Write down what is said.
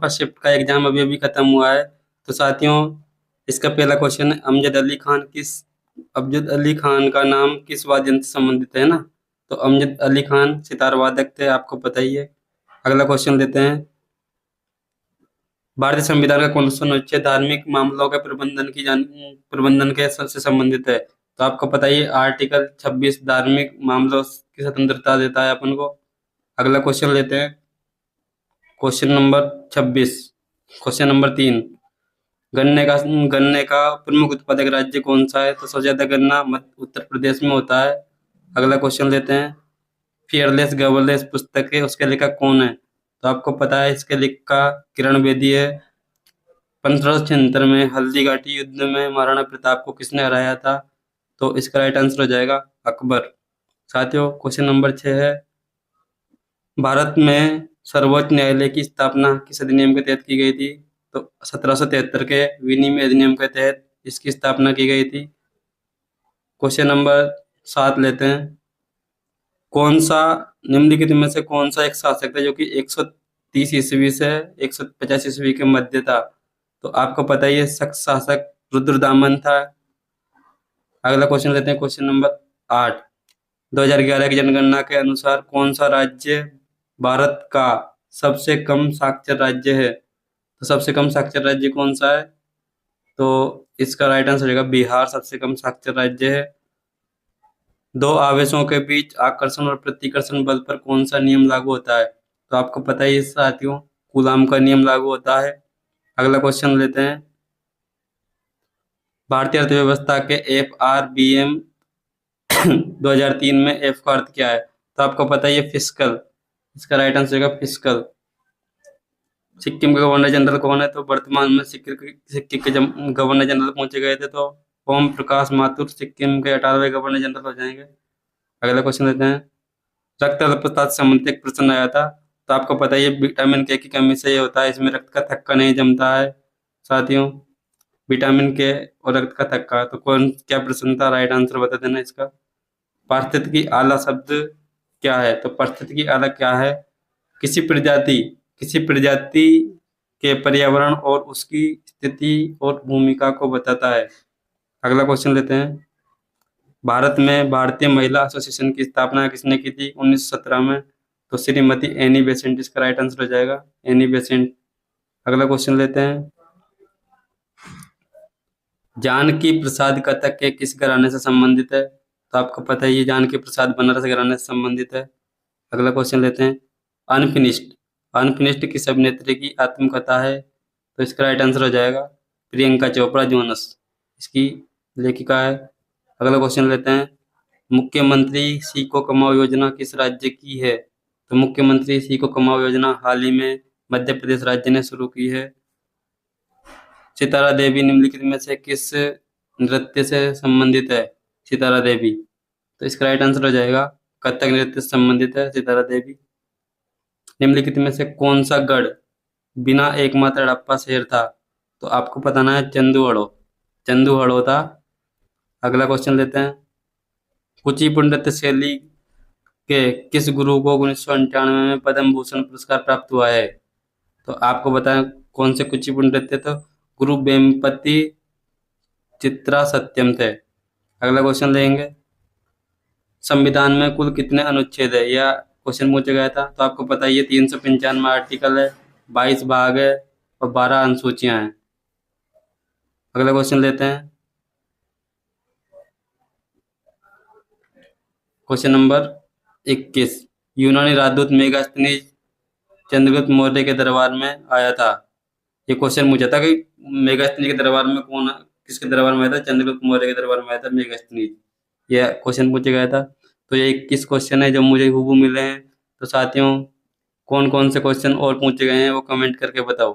First shift का exam अभी अभी खत्म हुआ है। तो साथियों, इसका पहला क्वेश्चन है, अमजद अली खान का नाम किस वाद्य यंत्र से संबंधित है ना। तो अमजद अली खान सितार वादक थे, आपको पता ही है। अगला क्वेश्चन लेते हैं, भारतीय संविधान का कौन सा अनुच्छेद धार्मिक मामलों के प्रबंधन के से संबंधित है। तो आपको पता ही है, आर्टिकल 26 धार्मिक मामलों की स्वतंत्रता देता है अपन को। अगला क्वेश्चन लेते हैं, क्वेश्चन नंबर 26, क्वेश्चन नंबर 3, गन्ने का प्रमुख उत्पादक राज्य कौन सा है। तो सबसे ज्यादा गन्ना मध्य उत्तर प्रदेश में होता है। अगला क्वेश्चन लेते हैं, फियरलेस गवर्नेंस पुस्तक है, उसके लेखक कौन है। तो आपको पता है, इसके लेखक किरण बेदी है। 1576 में हल्दी घाटी युद्ध में महाराणा प्रताप को किसने हराया था। तो इसका राइट आंसर हो जाएगा अकबर। साथियों, क्वेश्चन नंबर 6 है, भारत में सर्वोच्च न्यायालय की स्थापना किस अधिनियम के तहत की गई थी। तो 1773 के विनिमय अधिनियम के तहत इसकी स्थापना की गई थी। क्वेश्चन नंबर 7 लेते हैं, कौन सा निम्नलिखित में से कौन सा एक शासक था जो कि 130 ईस्वी से 150 ईस्वी के मध्य था। तो आपको पता ही है, शक शासक रुद्रदामन था। अगला क्वेश्चन लेते हैं, क्वेश्चन नंबर 8, 2011 की जनगणना के अनुसार कौन सा राज्य भारत का सबसे कम साक्षर राज्य है। तो सबसे कम साक्षर राज्य कौन सा है। तो इसका राइट आंसर रहेगा बिहार सबसे कम साक्षर राज्य है। दो आवेशों के बीच आकर्षण और प्रतिकर्षण बल पर कौन सा नियम लागू होता है। तो आपको पता ही है साथियों, कूलाम का नियम लागू होता है। अगला क्वेश्चन लेते हैं, भारतीय अर्थव्यवस्था के FRBM 2003 में एफ का अर्थ क्या है। तो आपको पता ही है, फिस्कल। इसका राइट आंसर होगा फिस्कल। सिक्किम के गवर्नर जनरल कौन है। तो वर्तमान में सिक्किम के गवर्नर जनरल पहुंचे गए थे, तो ओम प्रकाश माथुर सिक्किम के 18वें गवर्नर जनरल हो जाएंगे। अगला क्वेश्चन लेते हैं, रक्त अल्पता से संबंधित एक प्रश्न आया था। तो आपको पता ही है, विटामिन के की कमी से ये होता है, इसमें रक्त का थक्का नहीं जमता है। साथियों, विटामिन के और रक्त का थक्का, तो कौन क्या प्रश्न था, राइट आंसर बता देना इसका। पारिस्थितिकी आला शब्द क्या है। तो पारिस्थितिकी आला क्या है, किसी प्रजाति के पर्यावरण और उसकी स्थिति और भूमिका को बताता है। अगला क्वेश्चन लेते हैं, भारत में भारतीय महिला एसोसिएशन की स्थापना किसने की थी 1917 में। तो श्रीमती एनी बेसेंट इसका राइट आंसर हो जाएगा, एनी बेसेंट। अगला क्वेश्चन लेते हैं, जानकी प्रसाद कथक के किस घराने से संबंधित है। तो आपको पता ही है, जानकी प्रसाद बनारस घराने से संबंधित है। अगला क्वेश्चन लेते हैं, अनफिनिश्ड किस अभिनेत्री की आत्मकथा है। तो इसका राइट आंसर हो जाएगा प्रियंका चोपड़ा जोनस, इसकी लेखिका है। अगला क्वेश्चन लेते हैं, मुख्यमंत्री सीखो कमाओ योजना किस राज्य की है। तो मुख्यमंत्री सीखो कमाओ योजना हाल ही में मध्य प्रदेश राज्य ने शुरू की है। सितारा देवी निम्नलिखित में से किस नृत्य से संबंधित है। सितारा देवी, तो इसका राइट आंसर हो जाएगा कथक नृत्य से संबंधित है सितारा देवी। निम्नलिखित में से कौन सा गढ़ बिना एकमात्र हड़प्पा शहर था। तो आपको बताना है चंदूहड़ो था। अगला क्वेश्चन लेते हैं, कुचिपुड़ी नृत्य शैली के किस गुरु को 1998 में पद्म भूषण पुरस्कार प्राप्त हुआ है। तो आपको बताएं कौन से कुचिपुड़ी नृत्य, तो गुरु वेम्पति चित्रा सत्यम थे। अगला क्वेश्चन लेंगे, संविधान में कुल कितने अनुच्छेद है, यह क्वेश्चन पूछा गया था। तो आपको पता ही है, 395 आर्टिकल है, 22 भाग है और 12 अनुसूचियां हैं। अगला क्वेश्चन लेते हैं, क्वेश्चन नंबर 21, यूनानी राजदूत मेगास्थनीज चंद्रगुप्त मौर्य के दरबार में आया था। ये क्वेश्चन पूछा था कि मेगास्थनीज के दरबार में किसके दरबार में आया था। चंद्रगुप्त मौर्य के दरबार में आया था मेगास्थनीज, यह क्वेश्चन पूछा गया था। तो ये 21 क्वेश्चन है जो मुझे हूबहू मिले हैं। तो साथियों, कौन कौन से क्वेश्चन और पूछे गए हैं वो कमेंट करके बताओ।